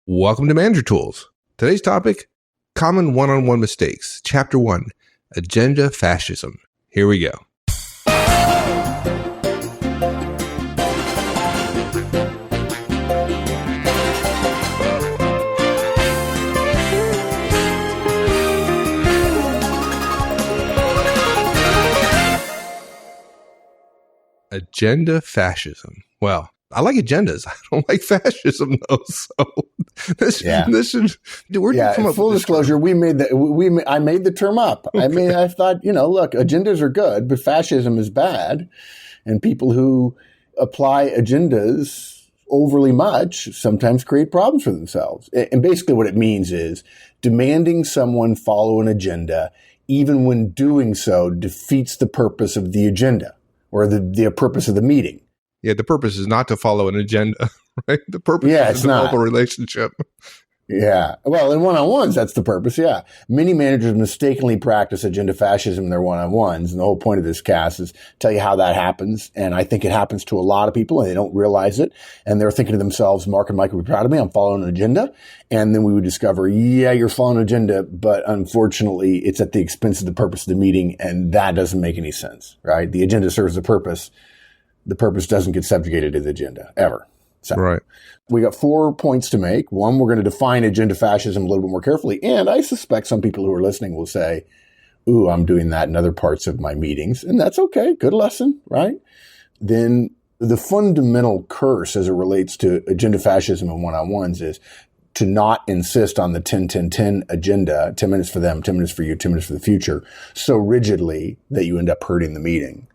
Welcome to Manager Tools. Today's topic, common one-on-one mistakes. Chapter 1, Agenda Fascism. Here we go. Agenda fascism. Well, I like agendas. I don't like fascism though. So this should. Where'd you come up full with disclosure, I made the term up. Okay. I thought, look, agendas are good, but fascism is bad, and people who apply agendas overly much sometimes create problems for themselves. And basically, what it means is demanding someone follow an agenda, even when doing so defeats the purpose of the agenda or the purpose of the meeting. Yeah, the purpose is not to follow an agenda, right? The purpose is to develop a relationship. Yeah. Well, in one-on-ones, that's the purpose, yeah. Many managers mistakenly practice agenda fascism in their one-on-ones, and the whole point of this cast is tell you how that happens, and I think it happens to a lot of people, and they don't realize it, and they're thinking to themselves, Mark and Mike would be proud of me, I'm following an agenda, and then we would discover, yeah, you're following an agenda, but unfortunately, it's at the expense of the purpose of the meeting, and that doesn't make any sense, right? The agenda serves the purpose. The purpose doesn't get subjugated to the agenda, ever. So, right. We got 4 points to make. One, we're going to define agenda fascism a little bit more carefully. And I suspect some people who are listening will say, ooh, I'm doing that in other parts of my meetings. And that's okay. Good lesson, right? Then the fundamental curse as it relates to agenda fascism and one-on-ones is to not insist on the 10-10-10 agenda, 10 minutes for them, 10 minutes for you, 10 minutes for the future, so rigidly that you end up hurting the meeting.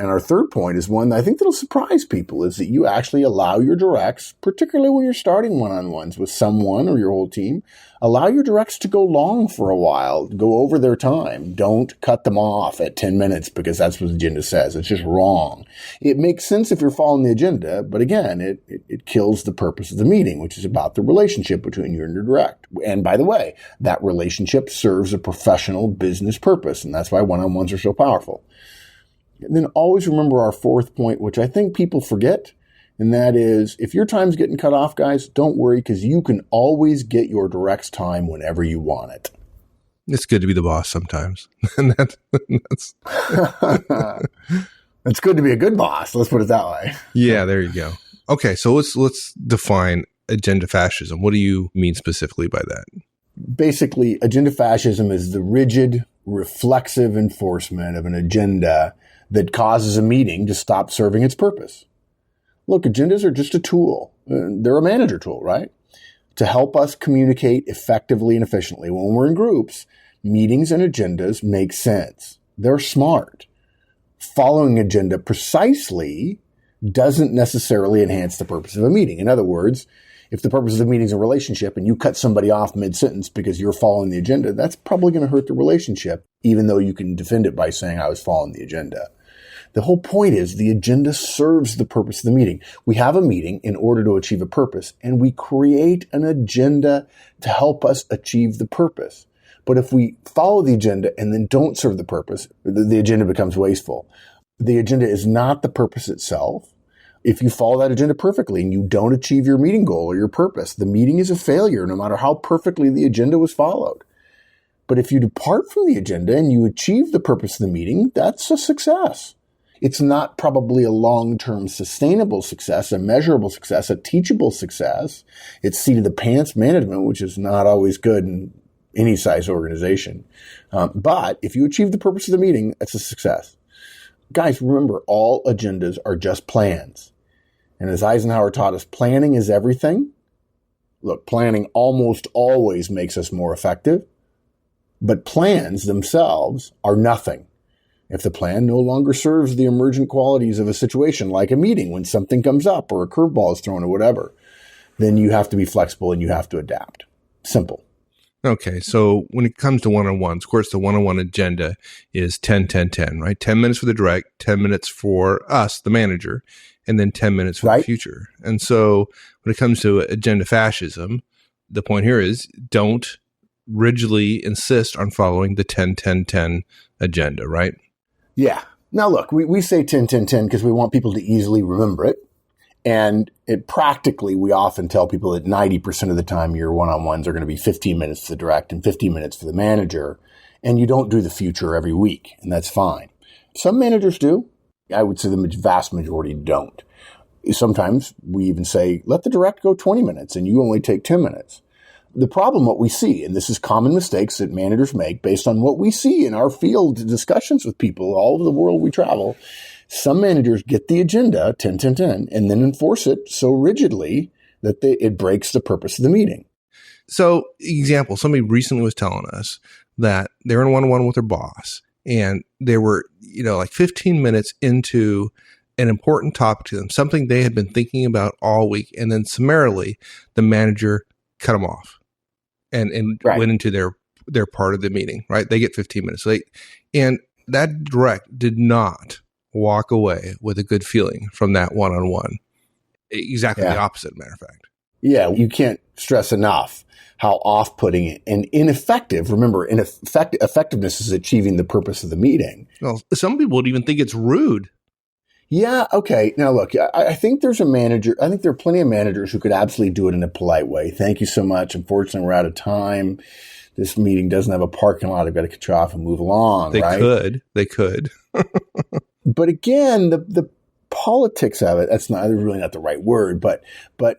And our third point is one that I think that'll surprise people, is that you actually allow your directs, particularly when you're starting one-on-ones with someone or your whole team, allow your directs to go long for a while, go over their time. Don't cut them off at 10 minutes because that's what the agenda says. It's just wrong. It makes sense if you're following the agenda, but again, it kills the purpose of the meeting, which is about the relationship between you and your direct. And by the way, that relationship serves a professional business purpose, and that's why one-on-ones are so powerful. And then always remember our fourth point, which I think people forget, and that is, if your time's getting cut off, guys, don't worry, because you can always get your direct's time whenever you want it. It's good to be the boss sometimes. And that's It's good to be a good boss. Let's put it that way. Yeah, there you go. Okay, so let's define agenda fascism. What do you mean specifically by that? Basically, agenda fascism is the rigid, reflexive enforcement of an agenda that causes a meeting to stop serving its purpose. Look, agendas are just a tool. They're a manager tool, right? To help us communicate effectively and efficiently. When we're in groups, meetings and agendas make sense. They're smart. Following agenda precisely doesn't necessarily enhance the purpose of a meeting. In other words, if the purpose of the meeting is a relationship and you cut somebody off mid-sentence because you're following the agenda, that's probably going to hurt the relationship, even though you can defend it by saying I was following the agenda. The whole point is the agenda serves the purpose of the meeting. We have a meeting in order to achieve a purpose, and we create an agenda to help us achieve the purpose. But if we follow the agenda and then don't serve the purpose, the agenda becomes wasteful. The agenda is not the purpose itself. If you follow that agenda perfectly and you don't achieve your meeting goal or your purpose, the meeting is a failure no matter how perfectly the agenda was followed. But if you depart from the agenda and you achieve the purpose of the meeting, that's a success. It's not probably a long-term sustainable success, a measurable success, a teachable success. It's seat of the pants management, which is not always good in any size organization. But if you achieve the purpose of the meeting, that's a success. Guys, remember, all agendas are just plans. And as Eisenhower taught us, planning is everything. Look, planning almost always makes us more effective, but plans themselves are nothing. If the plan no longer serves the emergent qualities of a situation, like a meeting when something comes up or a curveball is thrown or whatever, then you have to be flexible and you have to adapt. Simple. Okay, so when it comes to one-on-ones, of course, the one-on-one agenda is 10-10-10, right? 10 minutes for the direct, 10 minutes for us, the manager, and then 10 minutes for the future. And so when it comes to agenda fascism, the point here is don't rigidly insist on following the 10-10-10 agenda, right? Yeah. Now, look, we say 10-10-10 because we want people to easily remember it. And Practically, we often tell people that 90% of the time your one-on-ones are going to be 15 minutes for the direct and 15 minutes for the manager. And you don't do the future every week, and that's fine. Some managers do. I would say the vast majority don't. Sometimes we even say, let the direct go 20 minutes and you only take 10 minutes. The problem, what we see, and this is common mistakes that managers make based on what we see in our field discussions with people all over the world we travel. Some managers get the agenda 10, 10, 10, and then enforce it so rigidly that it breaks the purpose of the meeting. So, example, somebody recently was telling us that they're in one-on-one with their boss, and they were, like 15 minutes into an important topic to them, something they had been thinking about all week, and then summarily, the manager cut them off and right. went into their part of the meeting, right? They get 15 minutes late. And that direct did not walk away with a good feeling from that one-on-one. Exactly the opposite, matter of fact. Yeah, you can't stress enough how off-putting and ineffective. Remember, effectiveness is achieving the purpose of the meeting. Well, some people would even think it's rude. Yeah, okay. Now, look, I think there's a manager. I think there are plenty of managers who could absolutely do it in a polite way. Thank you so much. Unfortunately, we're out of time. This meeting doesn't have a parking lot. I've got to cut you off and move along, right? They could. But again, the politics of it, that's really not the right word, but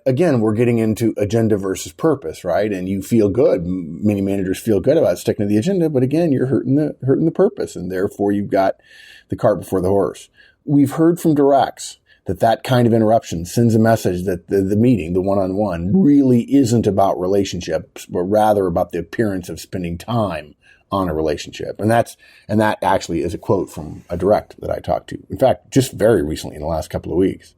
again, we're getting into agenda versus purpose, right? And you feel good. Many managers feel good about sticking to the agenda, but again, you're hurting the purpose, and therefore you've got the cart before the horse. We've heard from directs that kind of interruption sends a message that the meeting, the one-on-one, really isn't about relationships, but rather about the appearance of spending time on a relationship. And that actually is a quote from a direct that I talked to. In fact, just very recently in the last couple of weeks.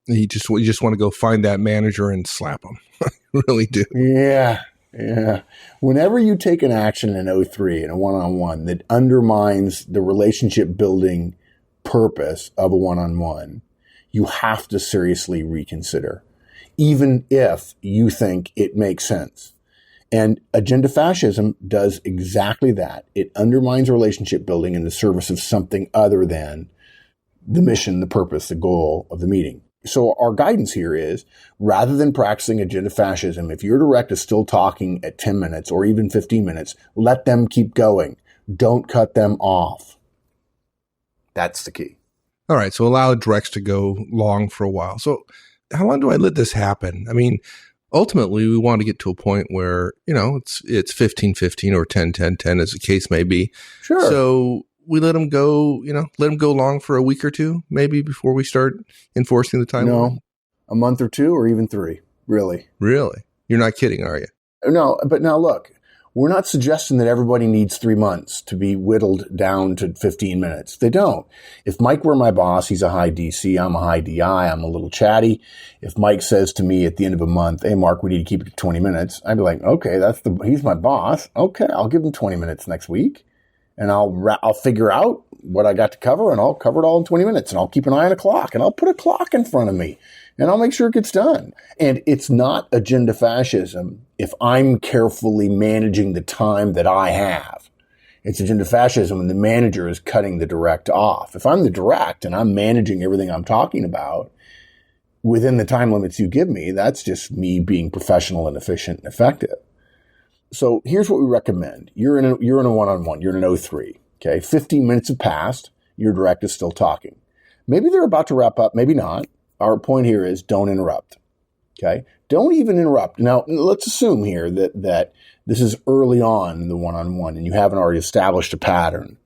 You just want to go find that manager and slap them. Really do. Yeah. Whenever you take an action in 03 in a one-on-one that undermines the relationship building purpose of a one-on-one, you have to seriously reconsider, even if you think it makes sense. And agenda fascism does exactly that. It undermines relationship building in the service of something other than the mission, the purpose, the goal of the meeting. So our guidance here is, rather than practicing agenda fascism, if your direct is still talking at 10 minutes or even 15 minutes, let them keep going. Don't cut them off. That's the key. All right. So allow directs to go long for a while. So how long do I let this happen? I mean, ultimately, we want to get to a point where, it's 15-15 or 10-10-10 as the case may be. Sure. So we let them go, let them go long for a week or two, maybe before we start enforcing the time. No, a month or two or even 3, really. Really? You're not kidding, are you? No, but now look, we're not suggesting that everybody needs 3 months to be whittled down to 15 minutes. They don't. If Mike were my boss, he's a high DC, I'm a high DI, I'm a little chatty. If Mike says to me at the end of a month, hey, Mark, we need to keep it to 20 minutes, I'd be like, okay, he's my boss. Okay, I'll give him 20 minutes next week, and I'll figure out what I got to cover, and I'll cover it all in 20 minutes, and I'll keep an eye on a clock, and I'll put a clock in front of me, and I'll make sure it gets done. And it's not agenda fascism if I'm carefully managing the time that I have. It's agenda fascism when the manager is cutting the direct off. If I'm the direct and I'm managing everything I'm talking about within the time limits you give me, that's just me being professional and efficient and effective. So here's what we recommend. You're in a one-on-one. You're in an 03. Okay, 15 minutes have passed. Your direct is still talking. Maybe they're about to wrap up. Maybe not. Our point here is don't interrupt. Okay, don't even interrupt. Now, let's assume here that this is early on in the one-on-one and you haven't already established a pattern.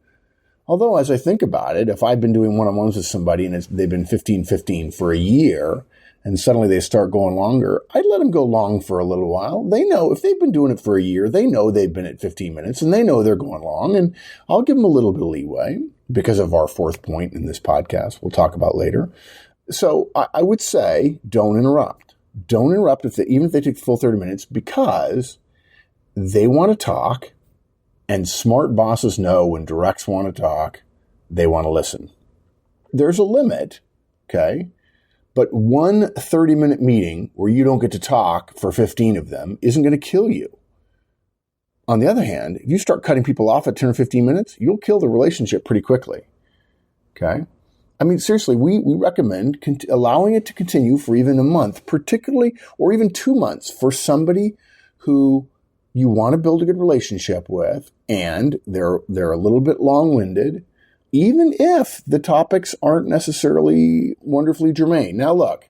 Although, as I think about it, if I've been doing one-on-ones with somebody and they've been 15-15 for a year, and suddenly they start going longer, I'd let them go long for a little while. They know, if they've been doing it for a year, they know they've been at 15 minutes and they know they're going long, and I'll give them a little bit of leeway because of our fourth point in this podcast we'll talk about later. So I would say don't interrupt. Don't interrupt even if they take the full 30 minutes, because they want to talk, and smart bosses know when directs want to talk, they want to listen. There's a limit, okay? But one 30-minute meeting where you don't get to talk for 15 of them isn't going to kill you. On the other hand, if you start cutting people off at 10 or 15 minutes, you'll kill the relationship pretty quickly, okay? I mean, seriously, we recommend allowing it to continue for even a month, particularly, or even 2 months for somebody who you want to build a good relationship with, and they're a little bit long-winded, even if the topics aren't necessarily wonderfully germane. Now, look,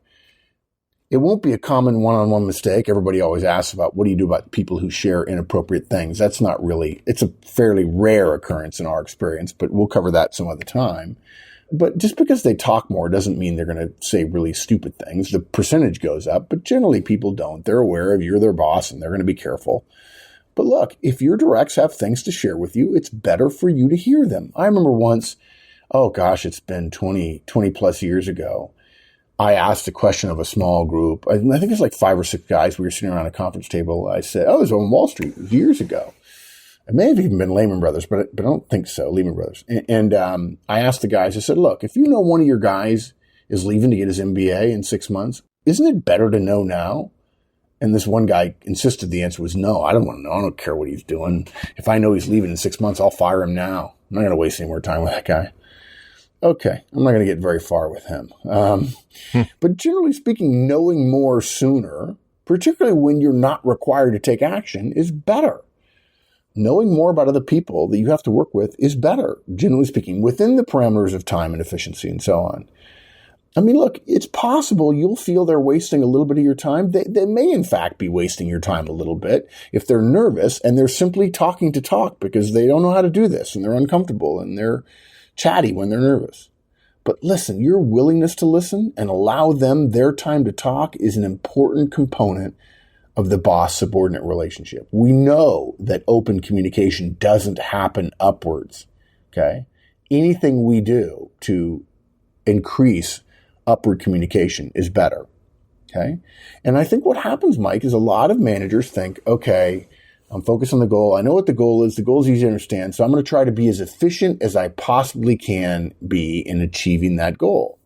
it won't be a common one-on-one mistake. Everybody always asks about, what do you do about people who share inappropriate things? That's not really, it's a fairly rare occurrence in our experience, but we'll cover that some other time. But just because they talk more doesn't mean they're going to say really stupid things. The percentage goes up, but generally people don't. They're aware of you're their boss and they're going to be careful. But look, if your directs have things to share with you, it's better for you to hear them. I remember once, oh gosh, it's been 20 plus years ago. I asked a question of a small group. I think it's like 5 or 6 guys. We were sitting around a conference table. I said, it was on Wall Street. It was years ago. It may have even been Lehman Brothers, but I don't think so, Lehman Brothers. And I asked the guys, I said, look, if you know one of your guys is leaving to get his MBA in 6 months, isn't it better to know now? And this one guy insisted the answer was no. I don't want to know. I don't care what he's doing. If I know he's leaving in 6 months, I'll fire him now. I'm not going to waste any more time with that guy. Okay, I'm not going to get very far with him. But generally speaking, knowing more sooner, particularly when you're not required to take action, is better. Knowing more about other people that you have to work with is better, generally speaking, within the parameters of time and efficiency and so on. I mean, look, it's possible you'll feel they're wasting a little bit of your time. They may, in fact, be wasting your time a little bit if they're nervous and they're simply talking to talk because they don't know how to do this and they're uncomfortable and they're chatty when they're nervous. But listen, your willingness to listen and allow them their time to talk is an important component of the boss-subordinate relationship. We know that open communication doesn't happen upwards, okay? Anything we do to increase upward communication is better, okay? And I think what happens, Mike, is a lot of managers think, okay, I'm focused on the goal. I know what the goal is. The goal is easy to understand, so I'm going to try to be as efficient as I possibly can be in achieving that goal,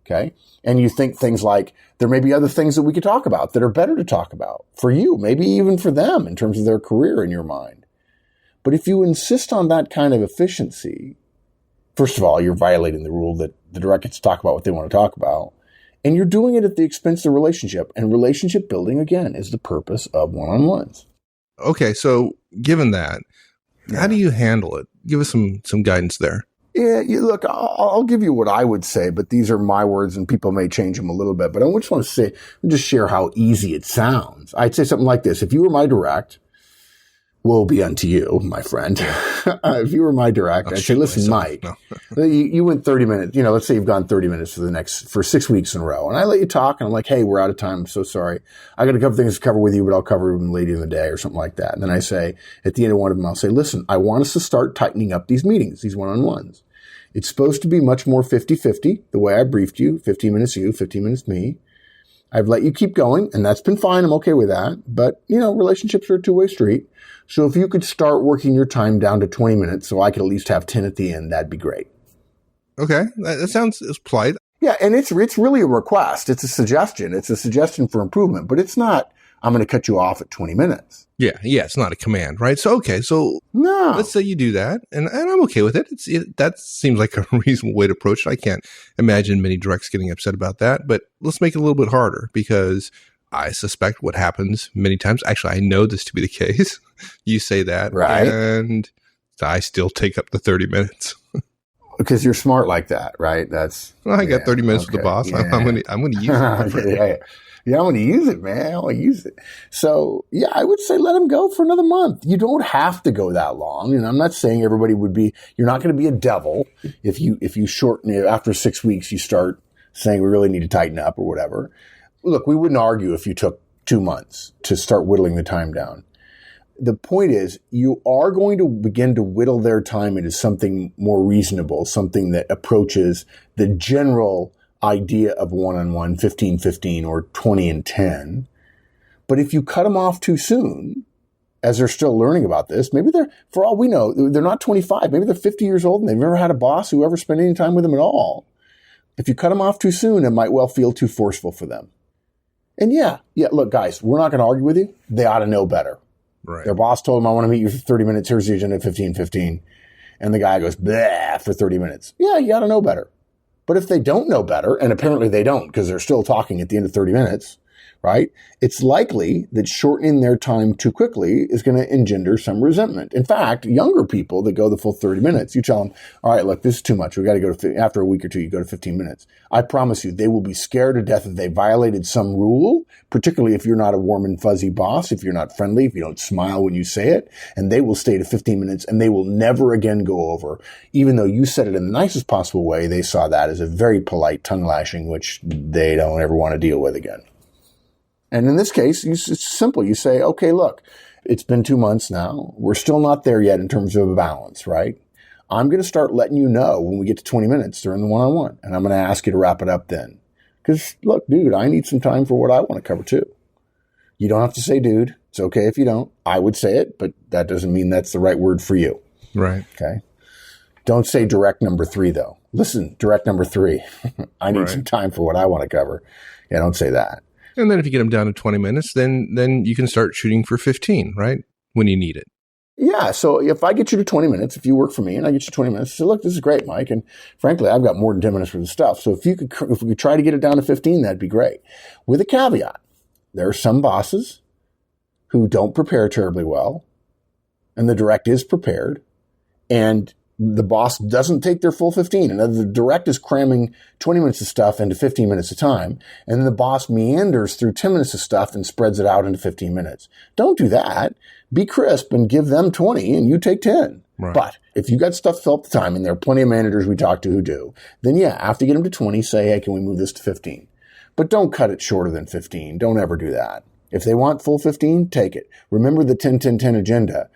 okay? And you think things like, there may be other things that we could talk about that are better to talk about for you, maybe even for them in terms of their career in your mind. But if you insist on that kind of efficiency, first of all, you're violating the rule that the direct gets to talk about what they want to talk about. And you're doing it at the expense of the relationship. And relationship building, again, is the purpose of one-on-ones. Okay, so given that, how do you handle it? Give us some guidance there. Yeah, look, I'll give you what I would say, but these are my words and people may change them a little bit. But I just want to just share how easy it sounds. I'd say something like this. If you were my direct, woe be unto you, my friend. If you were my direct, I'd say, listen, Mike, you went 30 minutes. Let's say you've gone 30 minutes for 6 weeks in a row. And I let you talk and I'm like, hey, we're out of time. I'm so sorry. I got a couple things to cover with you, but I'll cover them later in the day or something like that. And then I say, at the end of one of them, I'll say, listen, I want us to start tightening up these meetings, these one-on-ones. It's supposed to be much more 50-50, the way I briefed you, 15 minutes you, 15 minutes me. I've let you keep going, and that's been fine. I'm okay with that. But, relationships are a two-way street. So if you could start working your time down to 20 minutes so I could at least have 10 at the end, that'd be great. Okay. That sounds polite. Yeah, and it's really a request. It's a suggestion. It's a suggestion for improvement. But it's not, I'm going to cut you off at 20 minutes. Yeah, it's not a command, right? So, okay, no. Let's say you do that, and I'm okay with it. That seems like a reasonable way to approach it. I can't imagine many directs getting upset about that, but let's make it a little bit harder because I suspect what happens many times, actually, I know this to be the case. You say that, right? And I still take up the 30 minutes. Because you're smart like that, right? I got 30 minutes with the boss. Yeah. I'm going to use it. Yeah, I'm going to use it, man. I want to use it. So, yeah, I would say let them go for another month. You don't have to go that long. And I'm not saying everybody you're not going to be a devil if you shorten it. After 6 weeks, you start saying we really need to tighten up or whatever. Look, we wouldn't argue if you took 2 months to start whittling the time down. The point is, you are going to begin to whittle their time into something more reasonable, something that approaches the general idea of one-on-one, 15-15 or 20 and 10. But if you cut them off too soon, as they're still learning about this, maybe for all we know, they're not 25. Maybe they're 50 years old and they've never had a boss who ever spent any time with them at all. If you cut them off too soon, it might well feel too forceful for them. And yeah, look, guys, we're not going to argue with you. They ought to know better. Right. Their boss told them, I want to meet you for 30 minutes. Here's the agenda at 15-15. And the guy goes, bleh, for 30 minutes. Yeah, you got to know better. But if they don't know better, and apparently they don't because they're still talking at the end of 30 minutes, right? It's likely that shortening their time too quickly is going to engender some resentment. In fact, younger people that go the full 30 minutes, you tell them, all right, look, this is too much. We got to go to, after a week or two, you go to 15 minutes. I promise you, they will be scared to death if they violated some rule, particularly if you're not a warm and fuzzy boss, if you're not friendly, if you don't smile when you say it, and they will stay to 15 minutes and they will never again go over. Even though you said it in the nicest possible way, they saw that as a very polite tongue lashing, which they don't ever want to deal with again. And in this case, it's simple. You say, okay, look, it's been 2 months now. We're still not there yet in terms of a balance, right? I'm going to start letting you know when we get to 20 minutes during the one-on-one, and I'm going to ask you to wrap it up then. Because, look, dude, I need some time for what I want to cover too. You don't have to say dude. It's okay if you don't. I would say it, but that doesn't mean that's the right word for you. Right. Okay. Don't say direct number 3, though. Listen, direct number 3. I need some time for what I want to cover. Yeah, don't say that. And then if you get them down to 20 minutes, then you can start shooting for 15, right? When you need it. Yeah. So if I get you to 20 minutes, if you work for me and I get you 20 minutes, I say, look, this is great, Mike. And frankly, I've got more than 10 minutes for the stuff. So if we could try to get it down to 15, that'd be great. With a caveat, there are some bosses who don't prepare terribly well, and the direct is prepared, and the boss doesn't take their full 15. And the direct is cramming 20 minutes of stuff into 15 minutes of time. And then the boss meanders through 10 minutes of stuff and spreads it out into 15 minutes. Don't do that. Be crisp and give them 20 and you take 10. Right. But if you got stuff to fill up the time, and there are plenty of managers we talk to who do, then yeah, after you get them to 20, say, hey, can we move this to 15? But don't cut it shorter than 15. Don't ever do that. If they want full 15, take it. Remember the 10-10-10 agenda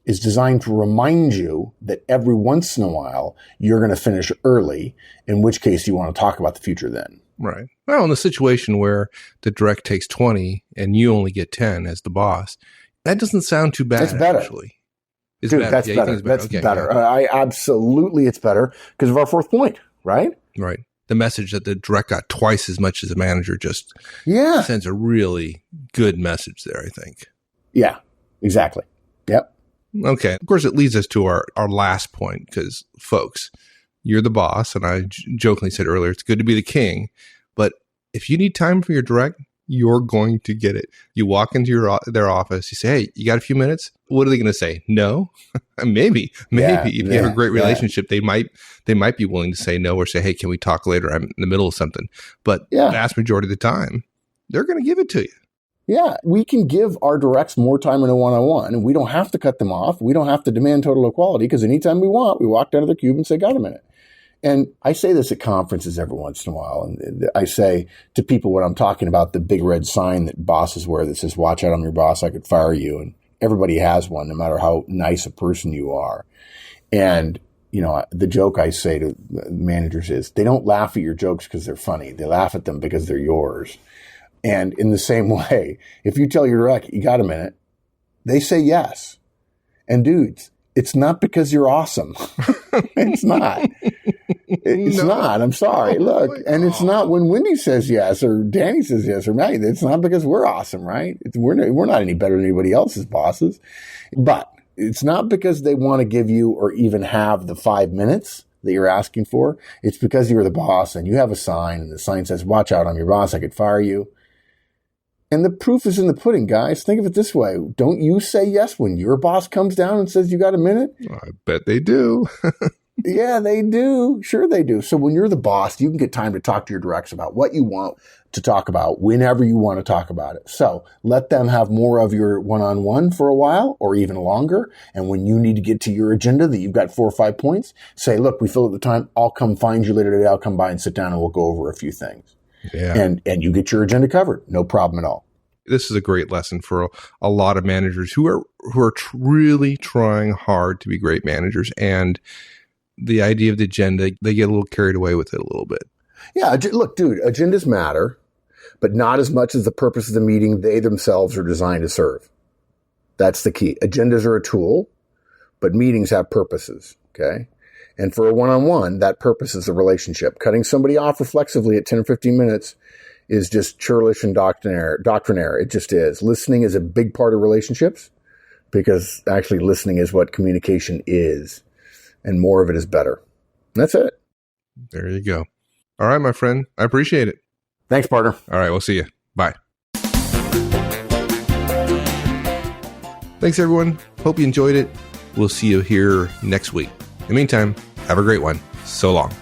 is designed to remind you that every once in a while you're going to finish early, in which case you want to talk about the future then. Right. Well, in the situation where the direct takes 20 and you only get 10 as the boss, that doesn't sound too bad. That's better. Actually. It's Dude, better. That's better. That's okay, better. Yeah. I absolutely, it's better because of our fourth point, right? Right. The message that the direct got twice as much as the manager just sends a really good message there, I think. Yeah, exactly. Yep. Okay. Of course, it leads us to our last point because, folks, you're the boss. And I jokingly said earlier, it's good to be the king. But if you need time for your direct, you're going to get it. You walk into their office. You say, hey, you got a few minutes? What are they going to say? No? Maybe. If you have a great relationship, they might be willing to say no or say, hey, can we talk later? I'm in the middle of something. But the vast majority of the time, they're going to give it to you. Yeah, we can give our directs more time in a one-on-one, and we don't have to cut them off. We don't have to demand total equality because anytime we want, we walk down to the cube and say, got a minute. And I say this at conferences every once in a while. And I say to people when I'm talking about the big red sign that bosses wear that says, watch out, I'm your boss, I could fire you. And everybody has one, no matter how nice a person you are. And, you know, the joke I say to managers is they don't laugh at your jokes because they're funny. They laugh at them because they're yours. And in the same way, if you tell your direct, you got a minute, they say yes. And dudes, it's not because you're awesome. It's not. It's not. I'm sorry. Look, and it's not when Wendy says yes or Danny says yes or Maggie. It's not because we're awesome, right? We're not any better than anybody else's bosses. But it's not because they want to give you or even have the 5 minutes that you're asking for. It's because you're the boss and you have a sign and the sign says, watch out, I'm your boss, I could fire you. And the proof is in the pudding, guys. Think of it this way. Don't you say yes when your boss comes down and says, you got a minute? I bet they do. Yeah, they do. Sure they do. So when you're the boss, you can get time to talk to your directs about what you want to talk about whenever you want to talk about it. So let them have more of your one-on-one for a while or even longer. And when you need to get to your agenda that you've got 4 or 5 points, say, look, we fill up the time. I'll come find you later today. I'll come by and sit down and we'll go over a few things. Yeah. And you get your agenda covered. No problem at all. This is a great lesson for a lot of managers who are really trying hard to be great managers. And the idea of the agenda, they get a little carried away with it a little bit. Yeah. Look, dude, agendas matter, but not as much as the purpose of the meeting they themselves are designed to serve. That's the key. Agendas are a tool, but meetings have purposes. Okay. And for a one-on-one, that purpose is a relationship. Cutting somebody off reflexively at 10 or 15 minutes is just churlish and doctrinaire. It just is. Listening is a big part of relationships because actually listening is what communication is. And more of it is better. That's it. There you go. All right, my friend. I appreciate it. Thanks, partner. All right, we'll see you. Bye. Thanks, everyone. Hope you enjoyed it. We'll see you here next week. In the meantime, have a great one. So long.